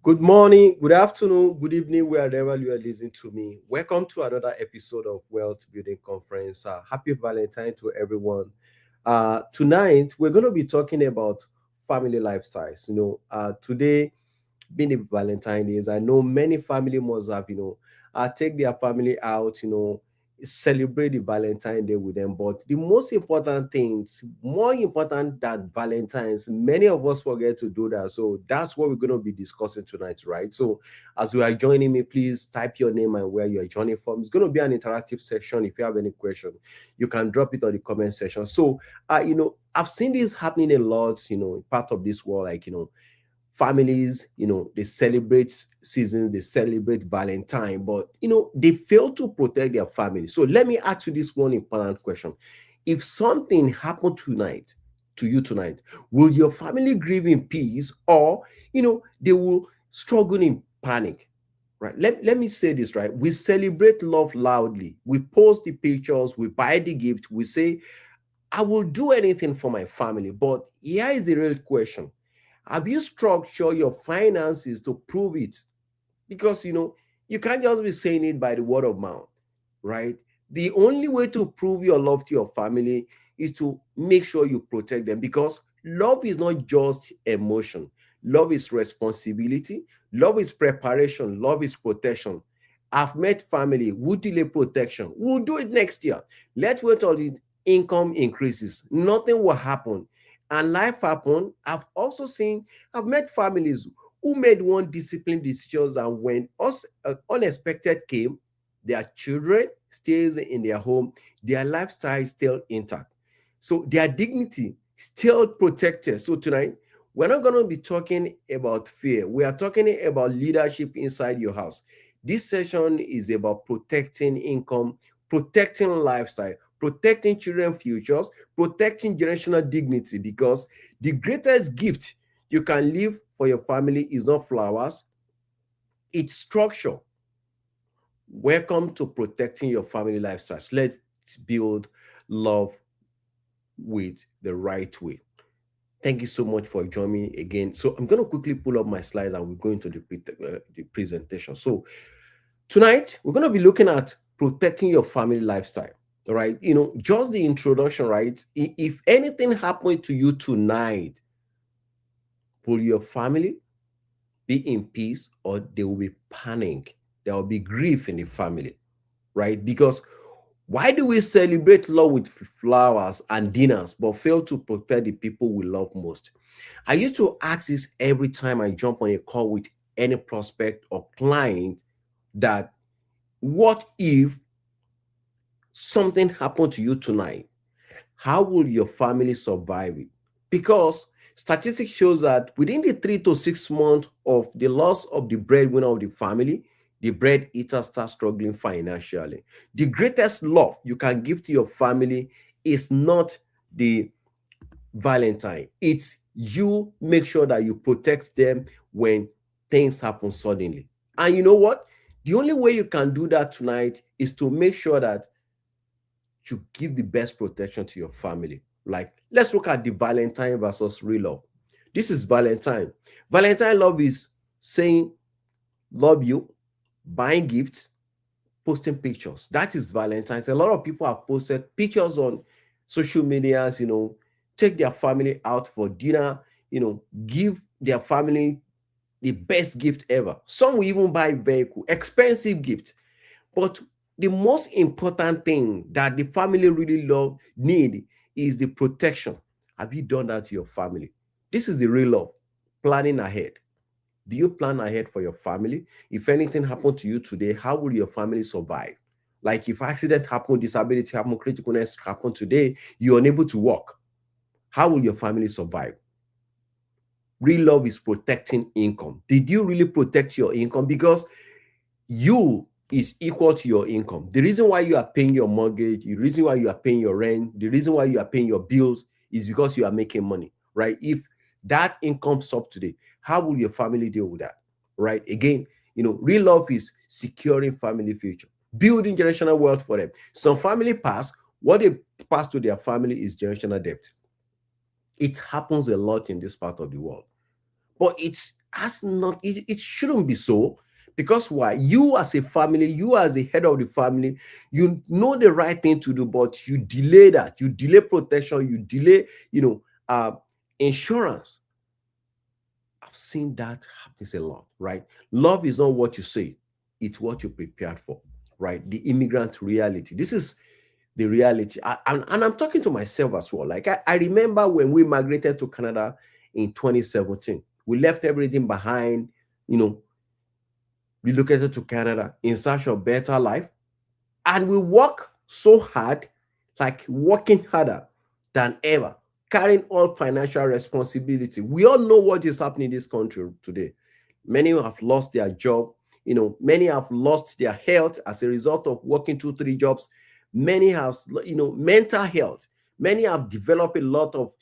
Good morning, good afternoon, good evening, wherever you are listening to me. Welcome to another episode of Wealth Building Conference. Happy Valentine to everyone. Tonight, we're going to be talking about family lifestyles. Today being the Valentine days, I know many family must have, take their family out, celebrate the Valentine Day with them. But the most important things, more important than Valentine's, many of us forget to do that. So that's what we're going to be discussing tonight, right? So as you are joining me, please type your name and where you are joining from. It's going to be an interactive section. If you have any question, you can drop it on the comment section. So, I've seen this happening a lot, part of this world, like, families, they celebrate seasons, they celebrate Valentine, but they fail to protect their family. So let me ask you this one important question. If something happened tonight to you tonight, will your family grieve in peace, or they will struggle in panic? Right. Let me say this, right? We celebrate love loudly. We post the pictures, we buy the gift, we say, I will do anything for my family. But here is the real question. Have you structured your finances to prove it? Because you can't just be saying it by the word of mouth, right? The only way to prove your love to your family is to make sure you protect them, because love is not just emotion. Love is responsibility. Love is preparation. Love is protection. I've met family who delay protection. We'll do it next year. Let's wait till the income increases. Nothing will happen. And life happen. I've met families who made one disciplined decisions, and when unexpected came, their children stays in their home, their lifestyle is still intact. So their dignity still protected. So tonight, we're not going to be talking about fear. We are talking about leadership inside your house. This session is about protecting income, protecting lifestyle, protecting children futures, protecting generational dignity, because the greatest gift you can leave for your family is not flowers, it's structure. Welcome to protecting your family lifestyles. Let's build love with the right way. Thank you so much for joining me again. So I'm going to quickly pull up my slides and we're going to the presentation. So tonight we're going to be looking at protecting your family lifestyle. All right, just the introduction, right? If anything happened to you tonight, will your family be in peace, or there will be panic? There will be grief in the family, right? Because why do we celebrate love with flowers and dinners but fail to protect the people we love most? I used to ask this every time I jump on a call with any prospect or client, that what if something happened to you tonight? How will your family survive it? Because statistics shows that within the 3 to 6 months of the loss of the breadwinner of the family, the bread eater starts struggling financially. The greatest love you can give to your family is not the Valentine. It's you make sure that you protect them when things happen suddenly. And you know what? The only way you can do that tonight is to make sure that you give the best protection to your family. Like, let's look at the Valentine versus real love. This is Valentine. Valentine love is saying, love you, buying gifts, posting pictures. That is Valentine's. A lot of people have posted pictures on social medias, take their family out for dinner, give their family the best gift ever. Some will even buy vehicle, expensive gift. But the most important thing that the family really need is the protection. Have you done that to your family? This is the real love. Planning ahead. Do you plan ahead for your family? If anything happened to you today, how will your family survive? Like, if accident happen, disability happen, criticalness happen today, you're unable to walk. How will your family survive? Real love is protecting income. Did you really protect your income? Because you is equal to your income. The reason why you are paying your mortgage, the reason why you are paying your rent, the reason why you are paying your bills is because you are making money, right? If that income stops today, how will your family deal with that, right? Again, real love is securing family future, building generational wealth for them. Some family pass, what they pass to their family is generational debt. It happens a lot in this part of the world. But it's That's not, it shouldn't be so. Because why? You as a family, you as the head of the family, you know the right thing to do, but you delay that. You delay protection, you delay, insurance. I've seen that happens a lot, right? Love is not what you say, it's what you prepared for, right? The immigrant reality. This is the reality. And I'm talking to myself as well. Like I remember when we migrated to Canada in 2017, we left everything behind, you know, relocated to Canada in search of better life. And we work so hard, like working harder than ever, carrying all financial responsibility. We all know what is happening in this country today. Many have lost their job. Many have lost their health as a result of working 2, 3 jobs. Many have, mental health. Many have developed a lot of,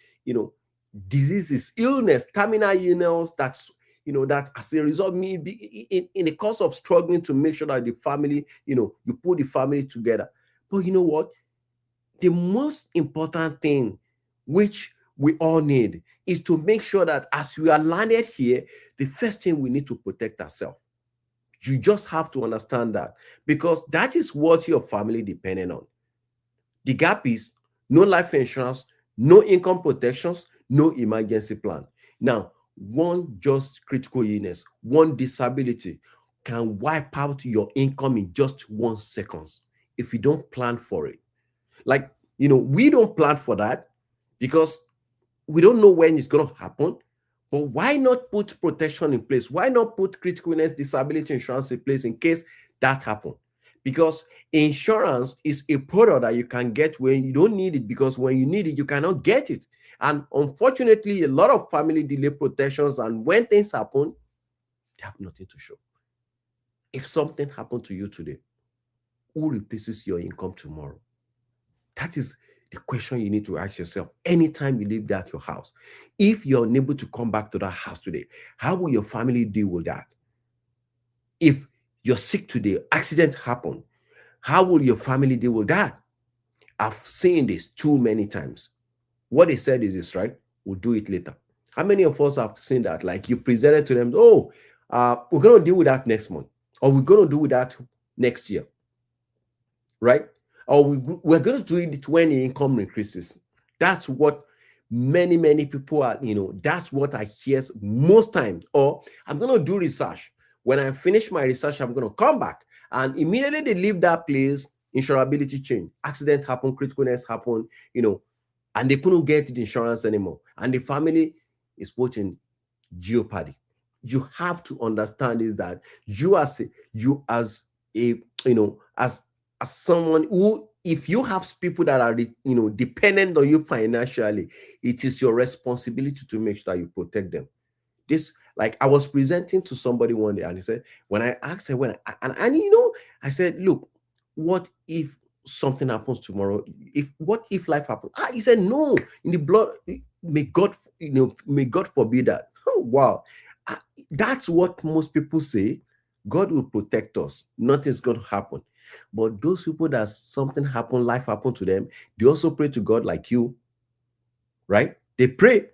diseases, illness, terminal illness. That as a result, me in the course of struggling to make sure that the family, you put the family together. But you know what? The most important thing which we all need is to make sure that as we are landed here, the first thing we need to protect ourselves. You just have to understand that, because that is what your family depending on. The gap is no life insurance, no income protections, no emergency plan. Now, one just critical illness, one disability can wipe out your income in just 1 second if you don't plan for it. Like, we don't plan for that because we don't know when it's going to happen. But why not put protection in place? Why not put critical illness disability insurance in place in case that happens? Because insurance is a product that you can get when you don't need it, because when you need it, you cannot get it. And unfortunately, a lot of family delay protections, and when things happen, they have nothing to show. If something happened to you today, who replaces your income tomorrow? That is the question you need to ask yourself anytime you leave that your house. If you're unable to come back to that house today, how will your family deal with that? If you're sick today, accident happened, how will your family deal with that? I've seen this too many times. What they said is this, right? We'll do it later. How many of us have seen that? Like you presented to them, we're going to deal with that next month, or we're going to do with that next year, right? Or we're going to do it when the income increases. That's what many people are, that's what I hear most times. Or I'm going to do research. When I finish my research, I'm going to come back. And immediately they leave that place, insurability change. Accident happened, critical illness happened, and they couldn't get the insurance anymore. And the family is put in jeopardy. You have to understand is that as someone who, if you have people that are dependent on you financially, it is your responsibility to make sure that you protect them. This, like, I was presenting to somebody one day, and he said, when I asked her, I said, look, what if something happens tomorrow? What if life happens? He said, no, in the blood, may God forbid that. Oh, wow. That's what most people say. God will protect us. Nothing's going to happen. But those people that something happened, life happened to them, they also pray to God like you, right? They pray,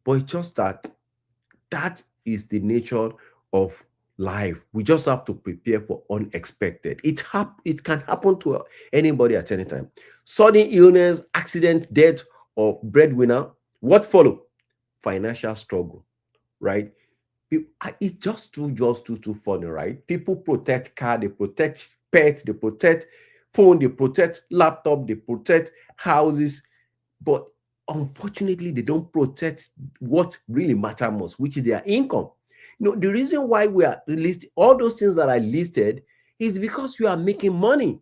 but it's just that is the nature of life. We just have to prepare for unexpected. It can happen to anybody at any time. Sudden illness, accident, death, or breadwinner. What follow? Financial struggle, right? It's just too funny, right? People protect car, they protect pets, they protect phone, they protect laptop, they protect houses, but unfortunately, they don't protect what really matters most, which is their income. The reason why we are listing all those things that I listed is because you are making money.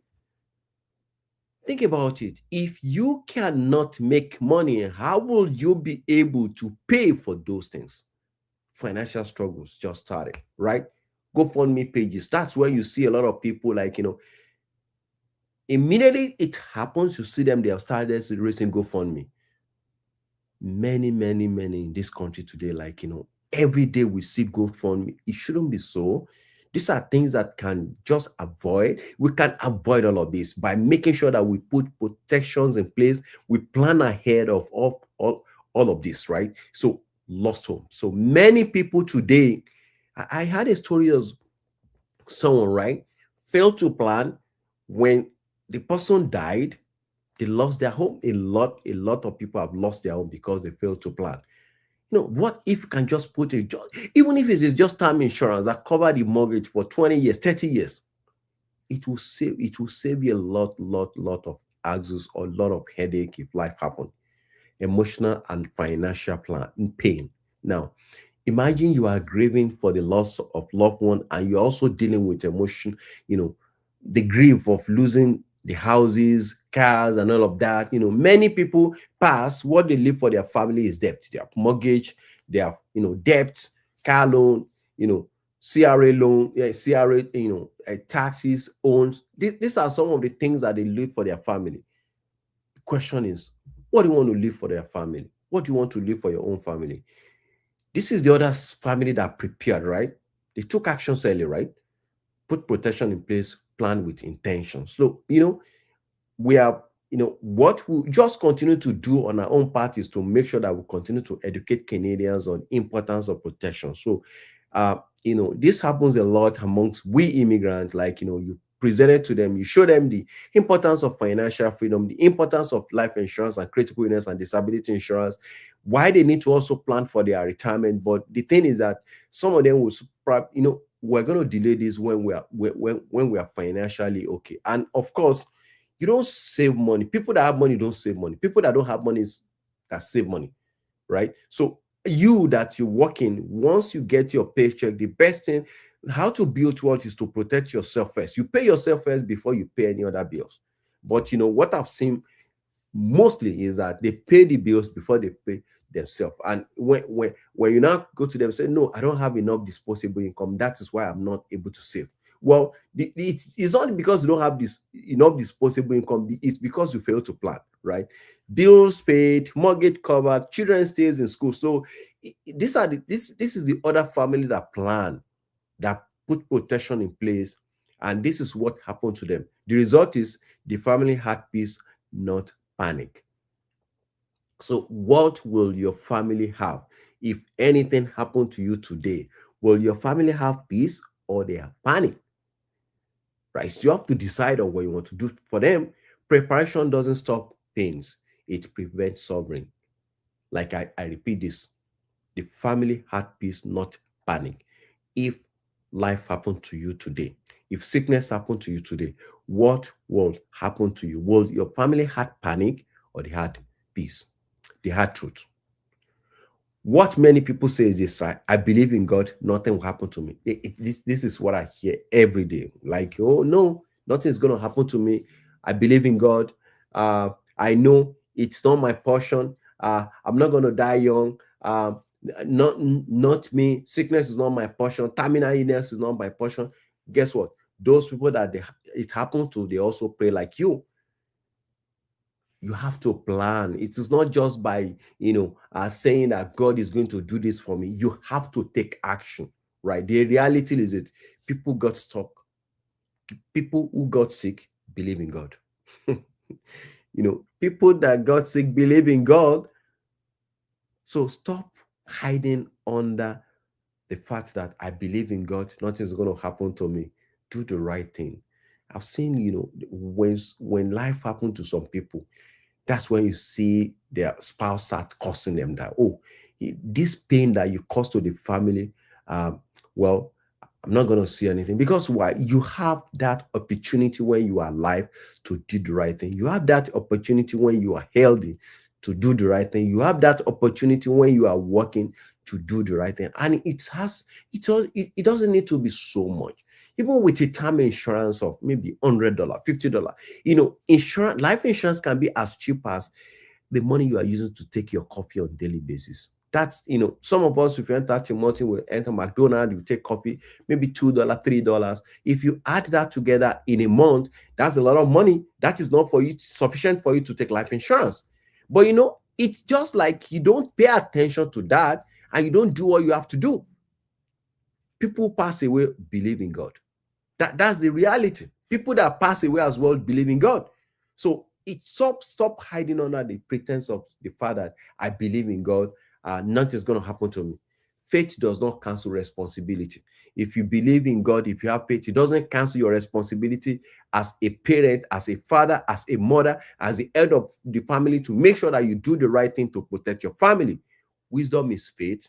Think about it. If you cannot make money, how will you be able to pay for those things? Financial struggles just started, right? GoFundMe pages. That's where you see a lot of people, like, immediately it happens, you see them, they have started raising GoFundMe. Many in this country today, like, every day we see GoFundMe. It shouldn't be so. These are things that can just avoid. We can avoid all of this by making sure that we put protections in place. We plan ahead of all of this, right? So lost home. So many people today, I had a story of someone, right, failed to plan. When the person died, they lost their home. A lot of people have lost their home because they failed to plan. What if you can just put even if it is just term insurance that cover the mortgage for 20 years, 30 years, it will save you a lot of axles or a lot of headache if life happens, emotional and financial plan pain. Now, imagine you are grieving for the loss of loved one, and you're also dealing with emotion, the grief of losing the houses, cars, and all of that. Many people pass, what they leave for their family is debt. They have mortgage, they have debt, car loan, you know CRA loan, yeah, CRA, taxes, owns. These are some of the things that they leave for their family. The question is, what do you want to leave for their family? What do you want to leave for your own family? This is the other family that prepared, right? They took actions early, right? Put protection in place, plan with intention. So, we are, what we just continue to do on our own part is to make sure that we continue to educate Canadians on importance of protection. So, this happens a lot amongst we immigrants. Like, you presented to them, you show them the importance of financial freedom, the importance of life insurance and critical illness and disability insurance, why they need to also plan for their retirement. But the thing is that some of them will, we're going to delay this when we are financially okay. And of course, you don't save money. People that have money don't save money. People that don't have money that save money, right? So you that you're working, once you get your paycheck, the best thing, how to build wealth is to protect yourself first. You pay yourself first before you pay any other bills. But what I've seen mostly is that they pay the bills before they pay themselves. And when you now go to them and say, no, I don't have enough disposable income, that is why I'm not able to save. Well, it's not because you don't have this enough disposable income, it's because you fail to plan, right? Bills paid, mortgage covered, children stays in school. So this is the other family that plan, that put protection in place, and this is what happened to them. The result is the family had peace, not panic. So what will your family have if anything happened to you today? Will your family have peace or they have panic? Right? So you have to decide on what you want to do. For them, preparation doesn't stop pains, it prevents suffering. Like I repeat this, the family had peace, not panic. If life happened to you today, if sickness happened to you today, what will happen to you? Will your family had panic or they had peace? They had truth. What many people say is this, right? I believe in God, nothing will happen to me. This is what I hear every day. Like, oh no, nothing's going to happen to me. I believe in God. I know it's not my portion. I'm not going to die young. Not me. Sickness is not my portion. Terminal illness is not my portion. Guess what? Those people that it happened to, they also pray like you. You have to plan. It is not just by saying that God is going to do this for me. You have to take action, right? The reality is that people got stuck. People who got sick believe in God. People that got sick believe in God. So stop hiding under the fact that I believe in God, nothing's going to happen to me. Do the right thing. I've seen, when life happened to some people, that's when you see their spouse start cursing them that, oh, this pain that you caused to the family, well, I'm not going to see anything. Because why? You have that opportunity when you are alive to do the right thing. You have that opportunity when you are healthy to do the right thing. You have that opportunity when you are working to do the right thing. And it doesn't need to be so much. Even with a term insurance of maybe $100, $50, life insurance can be as cheap as the money you are using to take your coffee on a daily basis. That's, some of us, if you enter Timothy, we enter McDonald's, you take coffee, maybe $2, $3. If you add that together in a month, that's a lot of money. That is not for you, sufficient for you to take life insurance. But it's just like you don't pay attention to that and you don't do what you have to do. People pass away believe in God. That's the reality. People that pass away as well believe in God. So stop hiding under the pretense of the fact that I believe in God. Nothing's going to happen to me. faith does not cancel responsibility. If you believe in God, if you have faith, it doesn't cancel your responsibility as a parent, as a father, as a mother, as the head of the family, to make sure that you do the right thing to protect your family. Wisdom is faith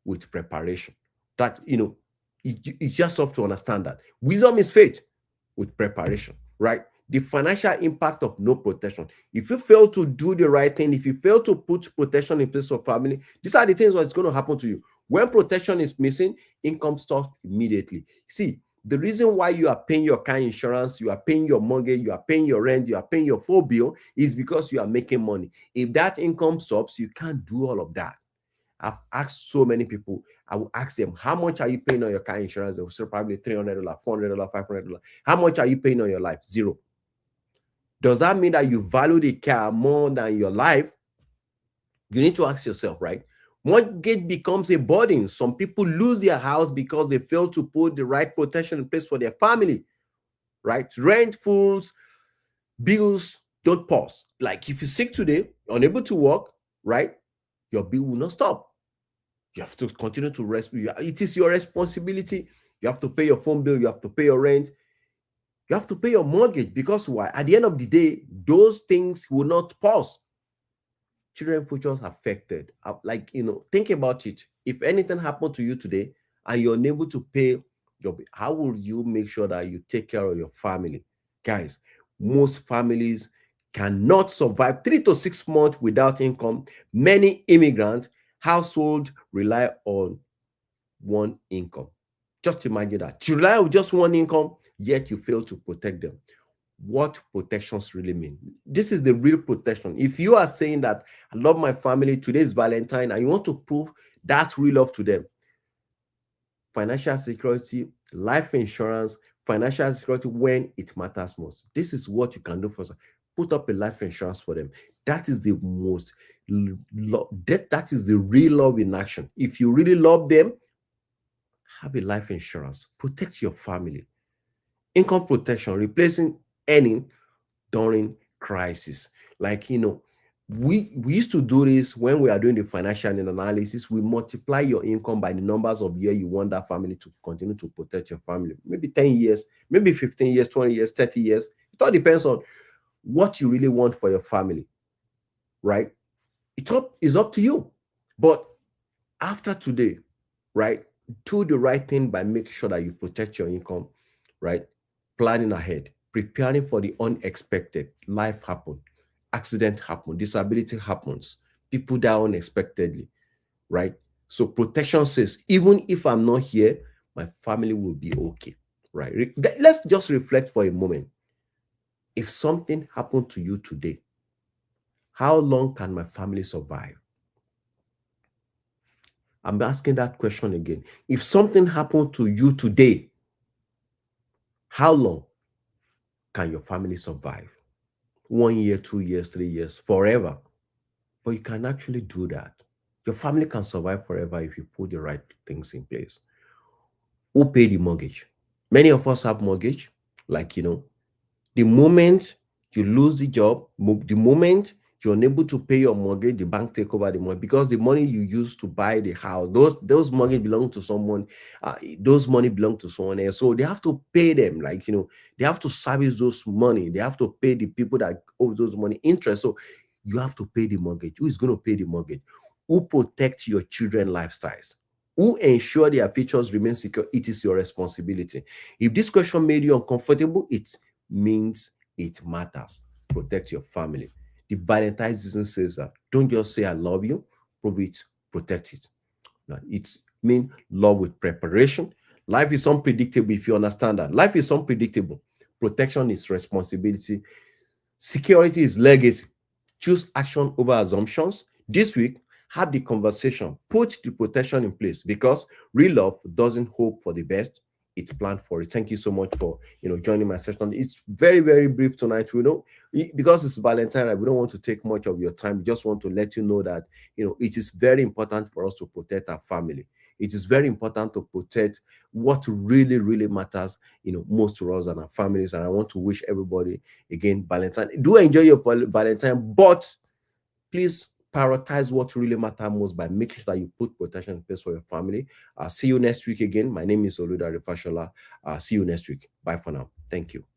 with preparation. That, it's just up to understand that wisdom is faith with preparation, right? The financial impact of no protection. If you fail to do the right thing, if you fail to put protection in place for family, these are the things what's going to happen to you. When protection is missing, income stops immediately. See, the reason why you are paying your car insurance, you are paying your mortgage, you are paying your rent, you are paying your phone bill, is because you are making money. If that income stops, you can't do all of that. I've asked so many people. I will ask them, how much are you paying on your car insurance? They'll say probably $300, $400, $500. How much are you paying on your life? Zero. Does that mean that you value the car more than your life? You need to ask yourself, right? Mortgage becomes a burden. Some people lose their house because they fail to put the right protection in place for their family, right? Rent, fools, bills don't pause. Like if you're sick today, unable to work, right? Your bill will not stop. You have to continue to rest. It is your responsibility. You have to pay your phone bill. You have to pay your rent. You have to pay your mortgage, because why? At the end of the day, those things will not pause. Children futures affected. Think about it. If anything happened to you today and you're unable to pay your bill, how will you make sure that you take care of your family? Guys, most families cannot survive 3 to 6 months without income. Many immigrant households rely on one income. Just imagine that. You rely on just one income, yet you fail to protect them. What protections really mean? This is the real protection. If you are saying that I love my family, today is Valentine, and you want to prove that real love to them, financial security, life insurance, financial security when it matters most. This is what you can do for them. Put up a life insurance for them. That is the most, that is the real love in action. If you really love them, have a life insurance. Protect your family. Income protection, replacing earning during crisis. We used to do this when we are doing the financial analysis. We multiply your income by the numbers of years you want that family to continue to protect your family. Maybe 10 years, maybe 15 years, 20 years, 30 years. It all depends on what you really want for your family, right? It's up to you. But after today, right, do the right thing by making sure that you protect your income, right? Planning ahead, preparing for the unexpected. Life happens, accident happens, disability happens, people die unexpectedly, right? So protection says, even if I'm not here, my family will be okay, right? Let's just reflect for a moment. If something happened to you today, how long can my family survive? I'm asking that question again. If something happened to you today, how long can your family survive? 1 year, 2 years, 3 years, forever. But you can actually do that. Your family can survive forever if you put the right things in place. Who pay the mortgage? Many of us have mortgage. The moment you lose the job, the moment you're unable to pay your mortgage, the bank take over the money, because the money you use to buy the house, those mortgage belong to someone. Those money belong to someone else, so they have to pay them. They have to service those money. They have to pay the people that owe those money interest. So you have to pay the mortgage. Who is going to pay the mortgage? Who protect your children lifestyles? Who ensure their futures remain secure? It is your responsibility. If this question made you uncomfortable, it means it matters. Protect your family. The Valentine season says that don't just say I love you, prove it, protect it. Now, it's mean love with preparation. Life is unpredictable. If you understand that, life is unpredictable. Protection is responsibility. Security is legacy. Choose action over assumptions. This week, have the conversation. Put the protection in place, because real love doesn't hope for the best. It's planned for it. Thank you so much for joining my session. It's very, very brief tonight. Because it's Valentine, we don't want to take much of your time. We just want to let you know that it is very important for us to protect our family. It is very important to protect what really, really matters, most to us and our families. And I want to wish everybody again Valentine. Do enjoy your Valentine, but please prioritize what really matters most by making sure that you put protection in place for your family. See you next week again. My name is Oludare Fasola. See you next week. Bye for now. Thank you.